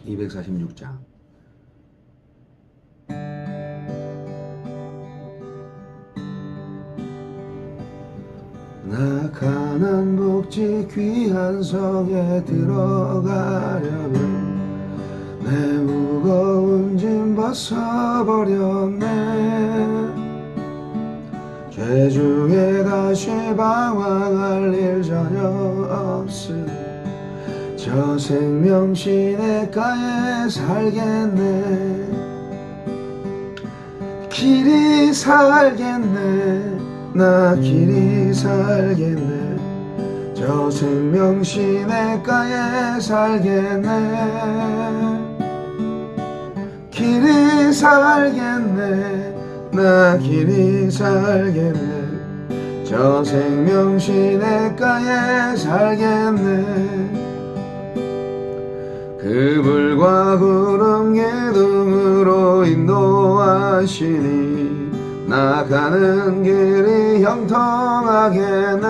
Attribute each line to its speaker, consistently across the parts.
Speaker 1: 246장. 나 가난 복지 귀한 성에 들어가려면 내 무거운 짐 벗어버렸네. 죄 중에 다시 방황할 일 전혀 없음. 저 생명 시냇가에 살겠네. 길이 살겠네. 나 길이 살겠네. 저 생명 시냇가에 살겠네. 길이 살겠네. 나 길이 살겠네. 저 생명 시냇가에 살겠네. 그 불과 구름 기둥으로 인도하시니 나 가는 길이 형통하겠네.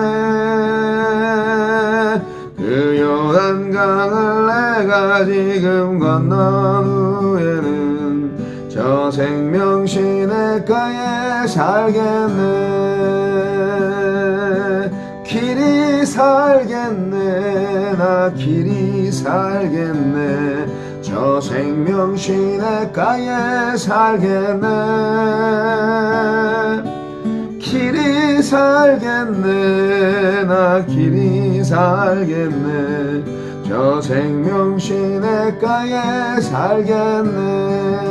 Speaker 1: 그 요단강을 내가 지금 건넌 후에는 저 생명 시냇가에 살겠네. 길이 살겠네. 나 길이 살겠네. 저 생명 시냇가에 살겠네. 길이 살겠네. 나 길이 살겠네. 저 생명 시냇가에 살겠네.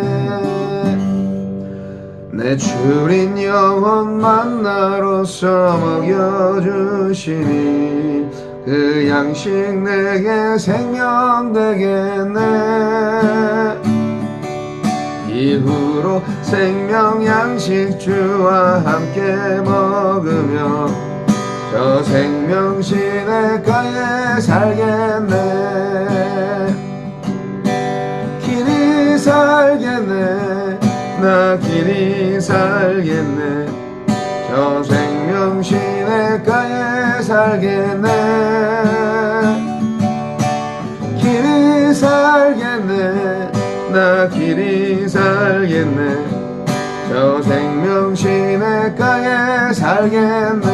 Speaker 1: 내 주린 영혼 만나로서 먹여주시니 그 양식 내게 생명 되겠네. 이후로 생명 양식 주와 함께 먹으며 저 생명 시냇가에 살겠네. 길이 살겠네. 나 길이 살겠네. 저 생명 시냇가에 살겠네. 길이 살겠네. 나 길이 살겠네. 저 생명 시냇가에 살겠네.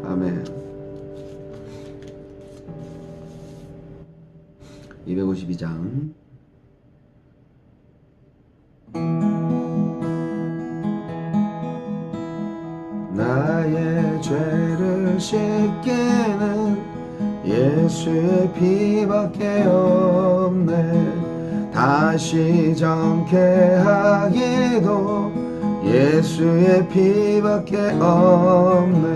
Speaker 1: 아멘. 252장. 나의 죄를 씻기는 예수의 피밖에 없네. 다시 정케하기도 예수의 피밖에 없네.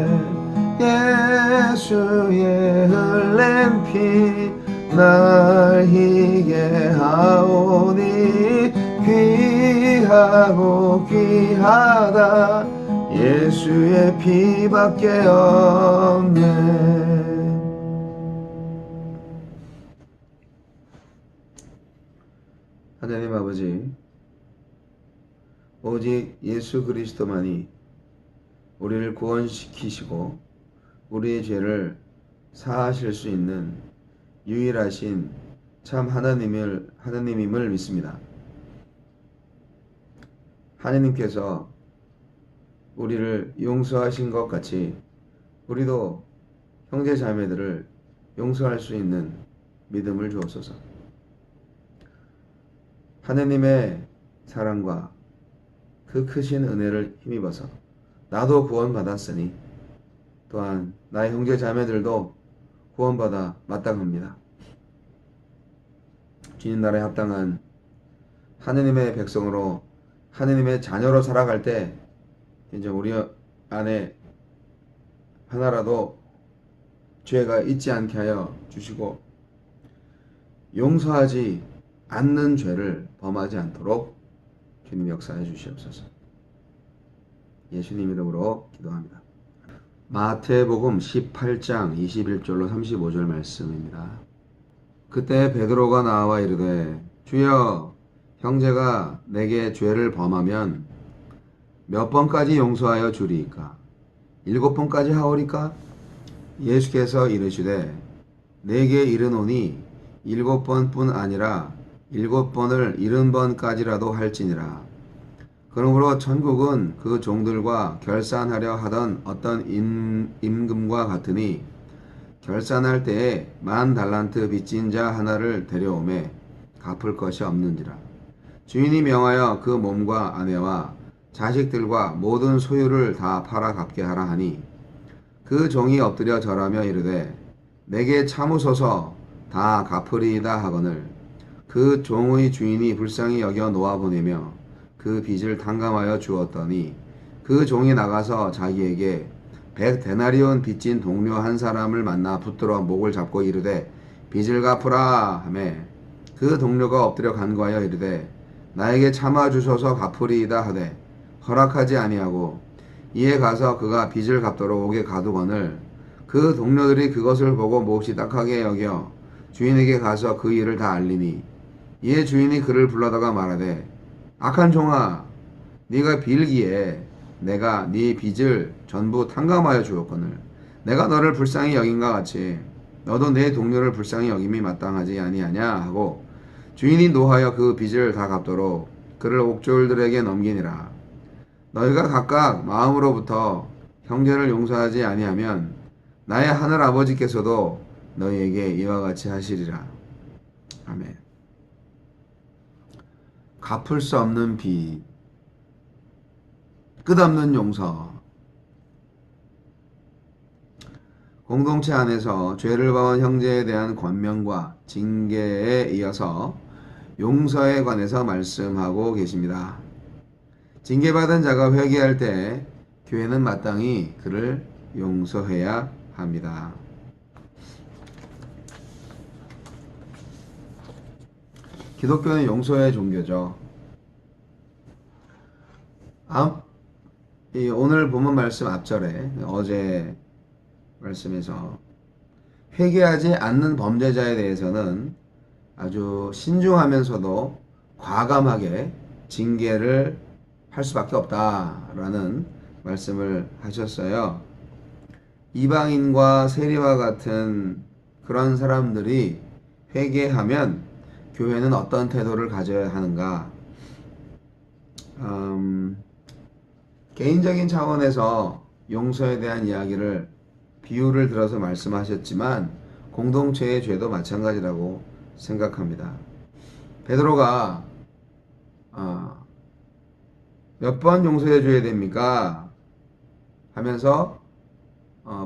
Speaker 1: 예수의 흘린 피 날 희게 하오니 귀하고 귀하다. 예수의 피밖에 없네. 하나님 아버지, 오직 예수 그리스도만이 우리를 구원시키시고 우리의 죄를 사하실 수 있는 유일하신 참 하나님임을 믿습니다. 하나님께서 우리를 용서하신 것 같이 우리도 형제 자매들을 용서할 수 있는 믿음을 주옵소서. 하나님의 사랑과 그 크신 은혜를 힘입어서 나도 구원받았으니 또한 나의 형제 자매들도 구원받아 마땅합니다. 주님 나라에 합당한 하느님의 백성으로 하느님의 자녀로 살아갈 때 이제 우리 안에 하나라도 죄가 있지 않게 하여 주시고 용서하지 않는 죄를 범하지 않도록 주님 역사해 주시옵소서. 예수님 이름으로 기도합니다. 마태복음 18장 21절로 35절 말씀입니다. 그때 베드로가 나와 이르되 주여, 형제가 내게 죄를 범하면 몇 번까지 용서하여 주리이까? 7번까지 하오리까? 예수께서 이르시되 내게 이르노니 7번뿐 아니라 7번을 70번까지라도 할지니라. 그러므로 천국은 그 종들과 결산하려 하던 어떤 임금과 같으니 결산할 때에 10,000달란트 빚진 자 하나를 데려오매 갚을 것이 없는지라. 주인이 명하여 그 몸과 아내와 자식들과 모든 소유를 다 팔아 갚게 하라 하니 그 종이 엎드려 절하며 이르되 내게 참으소서 다 갚으리이다 하거늘 그 종의 주인이 불쌍히 여겨 놓아보내며 그 빚을 탕감하여 주었더니 그 종이 나가서 자기에게 100데나리온 빚진 동료 한 사람을 만나 붙들어 목을 잡고 이르되 빚을 갚으라 하매 그 동료가 엎드려 간구하여 이르되 나에게 참아 주소서 갚으리이다 하되 허락하지 아니하고 이에 가서 그가 빚을 갚도록 옥에 가두거늘 그 동료들이 그것을 보고 몹시 딱하게 여겨 주인에게 가서 그 일을 다 알리니 이에 주인이 그를 불러다가 말하되 악한 종아 네가 빌기에 내가 네 빚을 전부 탕감하여 주었거늘 내가 너를 불쌍히 여긴과 같이 너도 내 동료를 불쌍히 여김이 마땅하지 아니하냐 하고 주인이 노하여 그 빚을 다 갚도록 그를 옥졸들에게 넘기니라. 너희가 각각 마음으로부터 형제를 용서하지 아니하면 나의 하늘 아버지께서도 너희에게 이와 같이 하시리라. 아멘. 갚을 수 없는 빚, 끝없는 용서. 공동체 안에서 죄를 범한 형제에 대한 권면과 징계에 이어서 용서에 관해서 말씀하고 계십니다. 징계받은 자가 회개할 때 교회는 마땅히 그를 용서해야 합니다. 기독교는 용서의 종교죠. 오늘 본문 말씀 앞절에 어제 말씀에서 회개하지 않는 범죄자에 대해서는 아주 신중하면서도 과감하게 징계를 할 수밖에 없다라는 말씀을 하셨어요. 이방인과 세리와 같은 그런 사람들이 회개하면 교회는 어떤 태도를 가져야 하는가? 개인적인 차원에서 용서에 대한 이야기를 비유를 들어서 말씀하셨지만 공동체의 죄도 마찬가지라고 생각합니다. 베드로가 몇 번 용서해 줘야 됩니까? 하면서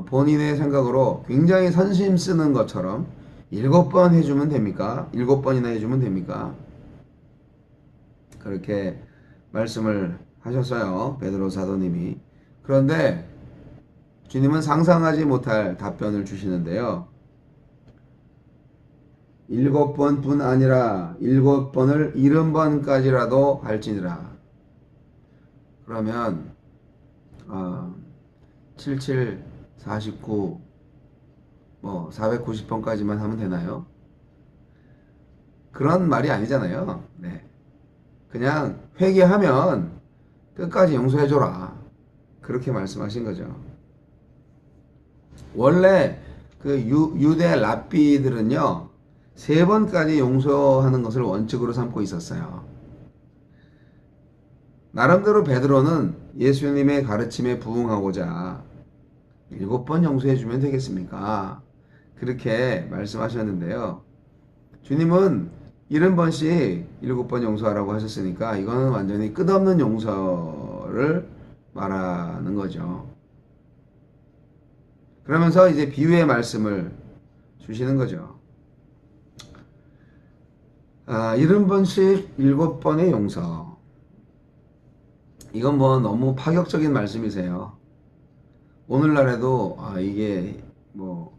Speaker 1: 본인의 생각으로 굉장히 선심 쓰는 것처럼 7번 해주면 됩니까? 7번이나 해주면 됩니까? 그렇게 말씀을 하셨어요. 베드로 사도님이. 그런데 주님은 상상하지 못할 답변을 주시는데요. 7번뿐 아니라 7번을 70번까지라도 할지니라. 그러면 77, 49, 490번까지만 하면 되나요? 그런 말이 아니잖아요. 네. 그냥 회개하면 끝까지 용서해줘라. 그렇게 말씀하신 거죠. 원래 그 유대 랍비들은요, 3번까지 용서하는 것을 원칙으로 삼고 있었어요. 나름대로 베드로는 예수님의 가르침에 부응하고자 7번 용서해주면 되겠습니까? 그렇게 말씀하셨는데요. 주님은 70번씩 7번 용서하라고 하셨으니까 이거는 완전히 끝없는 용서를 말하는 거죠. 그러면서 이제 비유의 말씀을 주시는 거죠. 70번씩 7번의 용서. 이건 너무 파격적인 말씀이세요. 오늘날에도 이게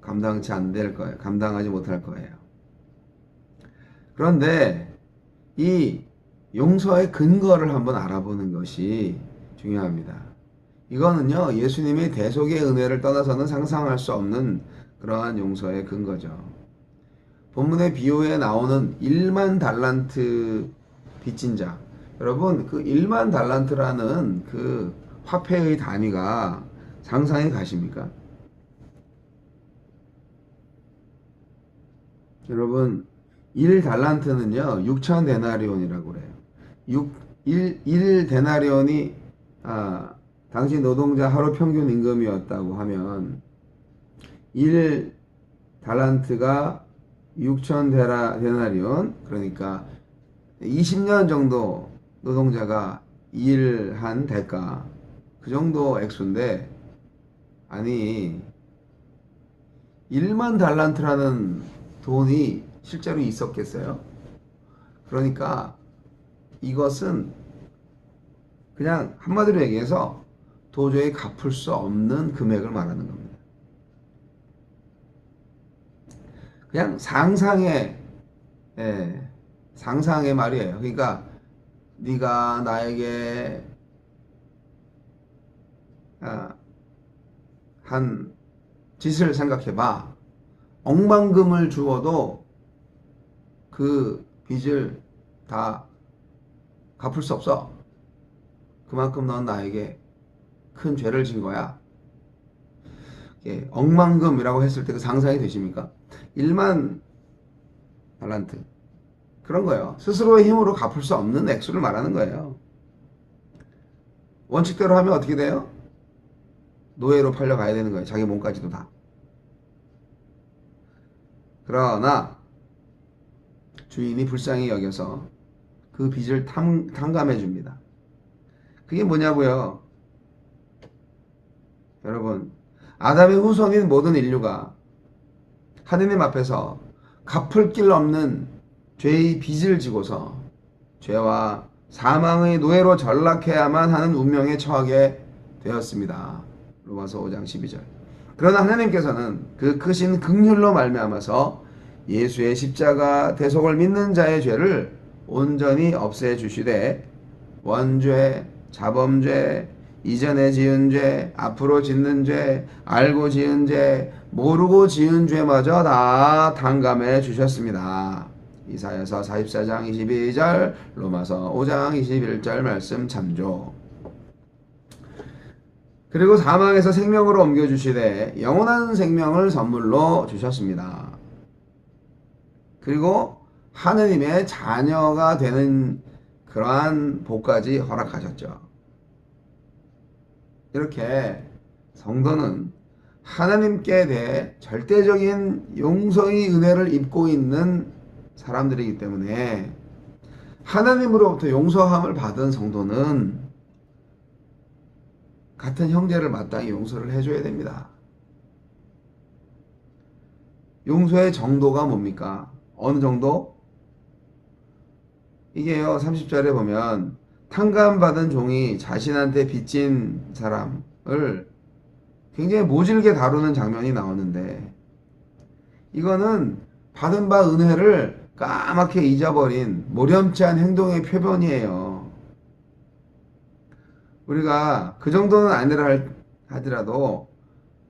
Speaker 1: 감당치 안 될 거예요. 감당하지 못할 거예요. 그런데 이 용서의 근거를 한번 알아보는 것이 중요합니다. 이거는요, 예수님의 대속의 은혜를 떠나서는 상상할 수 없는 그러한 용서의 근거죠. 본문의 비유에 나오는 1만 달란트 빚진 자. 여러분, 그 1만 달란트라는 그 화폐의 단위가 상상이 가십니까? 여러분, 1달란트는요 6천 데나리온이라고 그래요. 1 데나리온이 당시 노동자 하루 평균 임금이었다고 하면 1 달란트가 6천 데나리온, 그러니까 20년 정도 노동자가 일한 대가, 그 정도 액수인데, 아니 1만 달란트라는 돈이 실제로 있었겠어요? 그러니까 이것은 그냥 한마디로 얘기해서 도저히 갚을 수 없는 금액을 말하는 겁니다. 그냥 상상의 말이에요. 그러니까 네가 나에게 한 짓을 생각해봐. 억만금을 주어도 그 빚을 다 갚을 수 없어. 그만큼 넌 나에게 큰 죄를 진 거야. 억만금이라고 했을 때 그 상상이 되십니까? 1만 달란트. 그런 거예요. 스스로의 힘으로 갚을 수 없는 액수를 말하는 거예요. 원칙대로 하면 어떻게 돼요? 노예로 팔려가야 되는 거예요. 자기 몸까지도 다. 그러나 주인이 불쌍히 여겨서 그 빚을 탕감해 줍니다. 그게 뭐냐고요? 여러분, 아담의 후손인 모든 인류가 하느님 앞에서 갚을 길 없는 죄의 빚을 지고서 죄와 사망의 노예로 전락해야만 하는 운명에 처하게 되었습니다. 로마서 5장 12절. 그러나 하나님께서는 그 크신 긍휼로 말미암아서 예수의 십자가 대속을 믿는 자의 죄를 온전히 없애주시되 원죄, 자범죄, 이전에 지은 죄, 앞으로 짓는 죄, 알고 지은 죄, 모르고 지은 죄마저 다 탕감해 주셨습니다. 이사야서 44장 22절, 로마서 5장 21절 말씀 참조. 그리고 사망에서 생명으로 옮겨주시되 영원한 생명을 선물로 주셨습니다. 그리고 하느님의 자녀가 되는 그러한 복까지 허락하셨죠. 이렇게 성도는 하나님께 대해 절대적인 용서의 은혜를 입고 있는 사람들이기 때문에 하나님으로부터 용서함을 받은 성도는 같은 형제를 마땅히 용서를 해줘야 됩니다. 용서의 정도가 뭡니까? 어느 정도? 이게요, 30절에 보면 탕감받은 종이 자신한테 빚진 사람을 굉장히 모질게 다루는 장면이 나오는데, 이거는 받은 바 은혜를 까맣게 잊어버린 모렴치한 행동의 표본이에요. 우리가 그 정도는 아니라 하더라도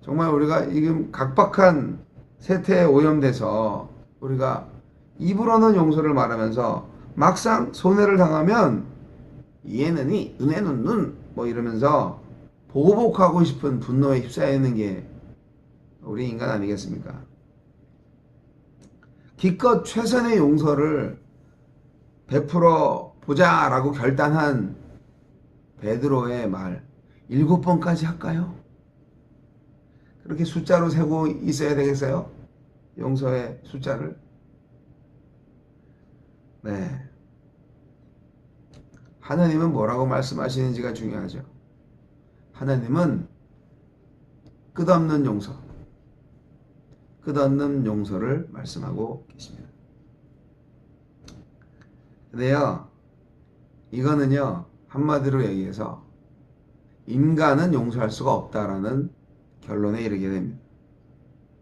Speaker 1: 정말 우리가 지금 각박한 세태에 오염돼서 우리가 입으로는 용서를 말하면서 막상 손해를 당하면 이해는 이, 은혜는 눈, 뭐 이러면서 보복하고 싶은 분노에 휩싸이는 게 우리 인간 아니겠습니까? 기껏 최선의 용서를 베풀어 보자라고 결단한 베드로의 말, 7번까지 할까요? 그렇게 숫자로 세고 있어야 되겠어요? 용서의 숫자를? 네. 하나님은 뭐라고 말씀하시는지가 중요하죠. 하나님은 끝없는 용서, 끝없는 용서를 말씀하고 계십니다. 근데요, 이거는요, 한마디로 얘기해서 인간은 용서할 수가 없다라는 결론에 이르게 됩니다.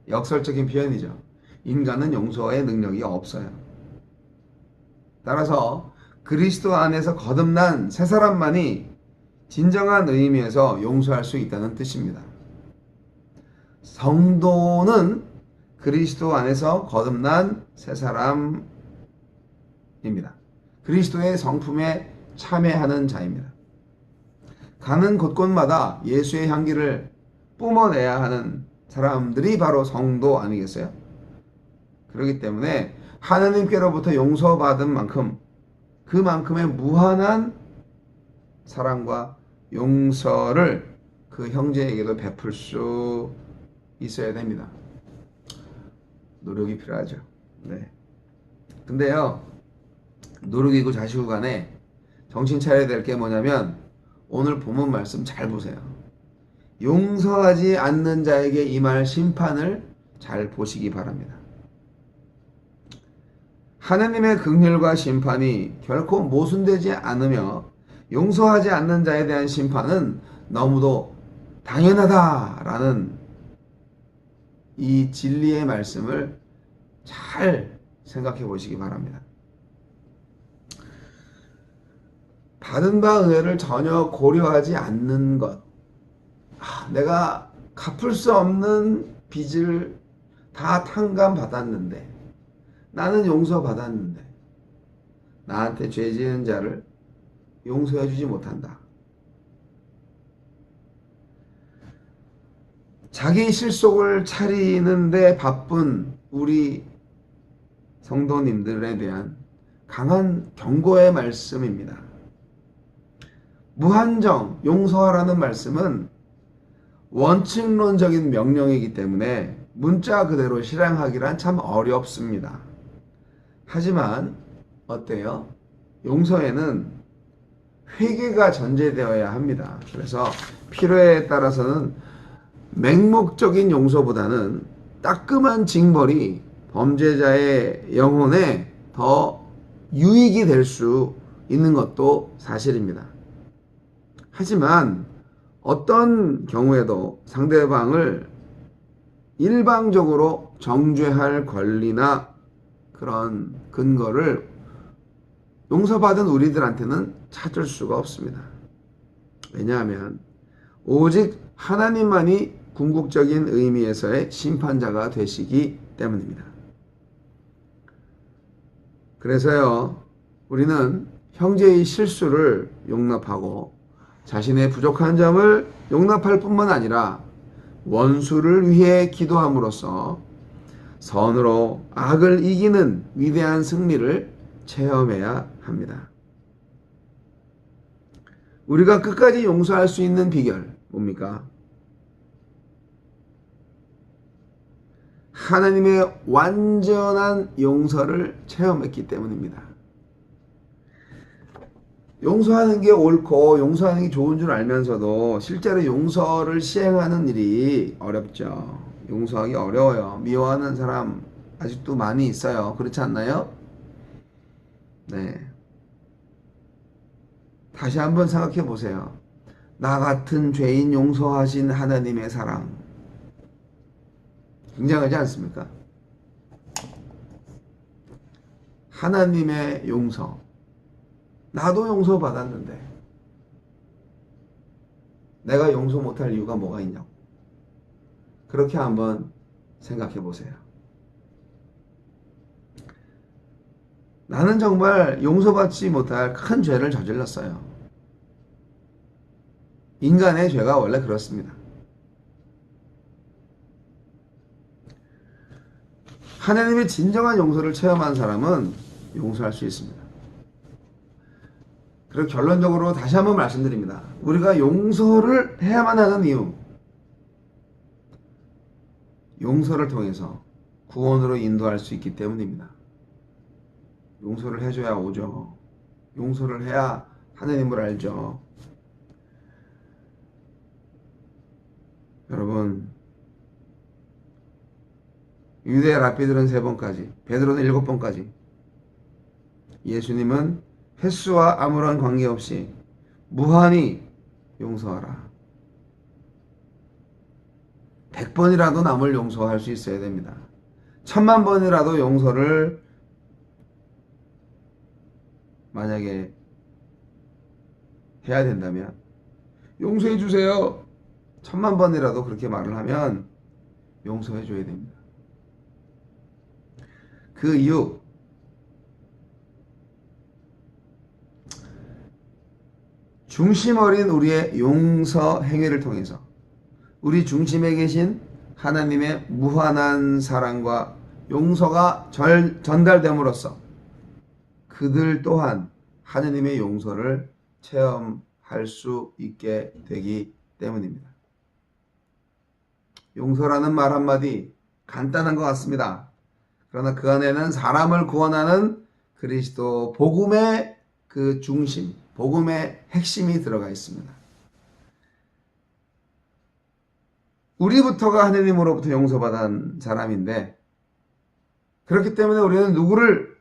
Speaker 1: 역설적인 표현이죠. 인간은 용서의 능력이 없어요. 따라서 그리스도 안에서 거듭난 새 사람만이 진정한 의미에서 용서할 수 있다는 뜻입니다. 성도는 그리스도 안에서 거듭난 새 사람입니다. 그리스도의 성품에 참여하는 자입니다. 가는 곳곳마다 예수의 향기를 뿜어내야 하는 사람들이 바로 성도 아니겠어요? 그렇기 때문에 하나님께로부터 용서받은 만큼 그만큼의 무한한 사랑과 용서를 그 형제에게도 베풀 수 있어야 됩니다. 노력이 필요하죠. 네. 근데요, 노력이고 자시고 간에 정신 차려야 될 게 뭐냐면 오늘 본문 말씀 잘 보세요. 용서하지 않는 자에게 임할 심판을 잘 보시기 바랍니다. 하나님의 긍휼과 심판이 결코 모순되지 않으며 용서하지 않는 자에 대한 심판은 너무도 당연하다라는 이 진리의 말씀을 잘 생각해 보시기 바랍니다. 받은 바 은혜를 전혀 고려하지 않는 것. 내가 갚을 수 없는 빚을 다 탕감받았는데 나는 용서받았는데 나한테 죄 지은 자를 용서해 주지 못한다. 자기 실속을 차리는데 바쁜 우리 성도님들에 대한 강한 경고의 말씀입니다. 무한정 용서하라는 말씀은 원칙론적인 명령이기 때문에 문자 그대로 실행하기란 참 어렵습니다. 하지만 어때요? 용서에는 회개가 전제되어야 합니다. 그래서 필요에 따라서는 맹목적인 용서보다는 따끔한 징벌이 범죄자의 영혼에 더 유익이 될 수 있는 것도 사실입니다. 하지만 어떤 경우에도 상대방을 일방적으로 정죄할 권리나 그런 근거를 용서받은 우리들한테는 찾을 수가 없습니다. 왜냐하면 오직 하나님만이 궁극적인 의미에서의 심판자가 되시기 때문입니다. 그래서요, 우리는 형제의 실수를 용납하고 자신의 부족한 점을 용납할 뿐만 아니라 원수를 위해 기도함으로써 선으로 악을 이기는 위대한 승리를 체험해야 합니다. 우리가 끝까지 용서할 수 있는 비결 뭡니까? 하나님의 완전한 용서를 체험했기 때문입니다. 용서하는 게 옳고 용서하는 게 좋은 줄 알면서도 실제로 용서를 시행하는 일이 어렵죠. 용서하기 어려워요. 미워하는 사람 아직도 많이 있어요. 그렇지 않나요? 네. 다시 한번 생각해 보세요. 나 같은 죄인 용서하신 하나님의 사랑. 굉장하지 않습니까? 하나님의 용서. 나도 용서받았는데 내가 용서 못할 이유가 뭐가 있냐고. 그렇게 한번 생각해 보세요. 나는 정말 용서받지 못할 큰 죄를 저질렀어요. 인간의 죄가 원래 그렇습니다. 하나님의 진정한 용서를 체험한 사람은 용서할 수 있습니다. 그리고 결론적으로 다시 한번 말씀드립니다. 우리가 용서를 해야만 하는 이유, 용서를 통해서 구원으로 인도할 수 있기 때문입니다. 용서를 해줘야 오죠. 용서를 해야 하나님을 알죠. 여러분, 유대 랍비들은 3번까지, 베드로는 7번까지, 예수님은 횟수와 아무런 관계없이 무한히 용서하라. 100번이라도 남을 용서할 수 있어야 됩니다. 1000만번이라도 용서를 만약에 해야 된다면 용서해 주세요. 1000만번이라도 그렇게 말을 하면 용서해 줘야 됩니다. 그 이유, 중심 어린 우리의 용서 행위를 통해서 우리 중심에 계신 하나님의 무한한 사랑과 용서가 전달됨으로써 그들 또한 하느님의 용서를 체험할 수 있게 되기 때문입니다. 용서라는 말 한마디 간단한 것 같습니다. 그러나 그 안에는 사람을 구원하는 그리스도 복음의 그 중심, 복음의 핵심이 들어가 있습니다. 우리부터가 하느님으로부터 용서받은 사람인데, 그렇기 때문에 우리는 누구를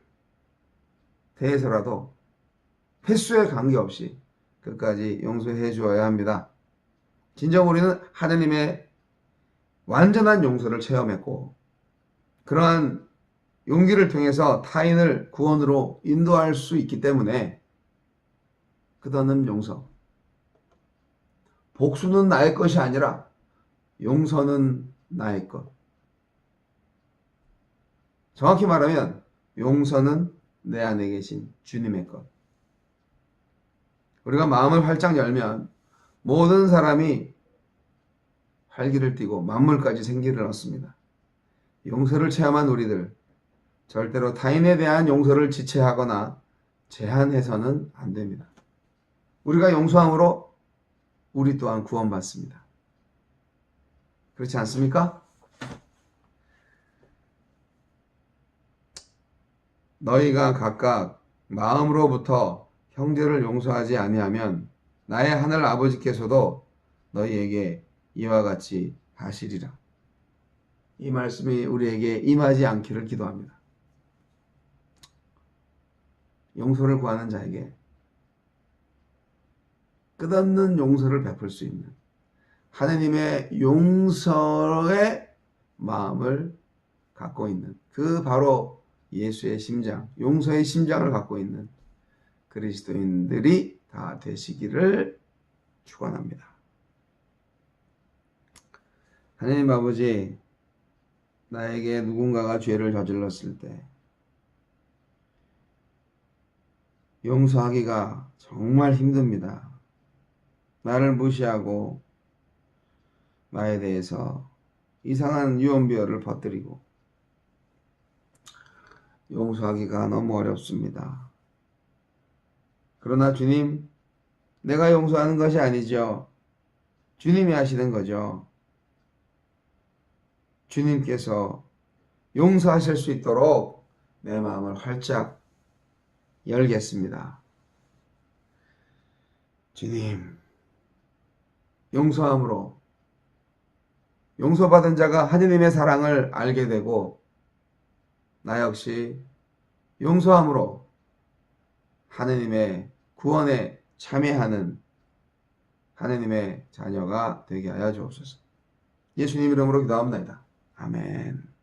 Speaker 1: 대해서라도 횟수에 관계없이 끝까지 용서해 주어야 합니다. 진정 우리는 하느님의 완전한 용서를 체험했고, 그러한 용기를 통해서 타인을 구원으로 인도할 수 있기 때문에 끝없는 용서. 복수는 나의 것이 아니라 용서는 나의 것. 정확히 말하면 용서는 내 안에 계신 주님의 것. 우리가 마음을 활짝 열면 모든 사람이 활기를 띠고 만물까지 생기를 얻습니다. 용서를 체험한 우리들, 절대로 타인에 대한 용서를 지체하거나 제한해서는 안 됩니다. 우리가 용서함으로 우리 또한 구원받습니다. 그렇지 않습니까? 너희가 각각 마음으로부터 형제를 용서하지 아니하면 나의 하늘 아버지께서도 너희에게 이와 같이 하시리라. 이 말씀이 우리에게 임하지 않기를 기도합니다. 용서를 구하는 자에게 끝없는 용서를 베풀 수 있는 하느님의 용서의 마음을 갖고 있는 그 바로 예수의 심장, 용서의 심장을 갖고 있는 그리스도인들이 다 되시기를 축원합니다. 하나님 아버지, 나에게 누군가가 죄를 저질렀을 때 용서하기가 정말 힘듭니다. 나를 무시하고 나에 대해서 이상한 유언비어를 퍼뜨리고 용서하기가 너무 어렵습니다. 그러나 주님, 내가 용서하는 것이 아니죠. 주님이 하시는 거죠. 주님께서 용서하실 수 있도록 내 마음을 활짝 열겠습니다. 주님, 용서함으로 용서받은 자가 하느님의 사랑을 알게 되고 나 역시 용서함으로 하느님의 구원에 참여하는 하느님의 자녀가 되게 하여 주옵소서. 예수님 이름으로 기도합니다. 아멘.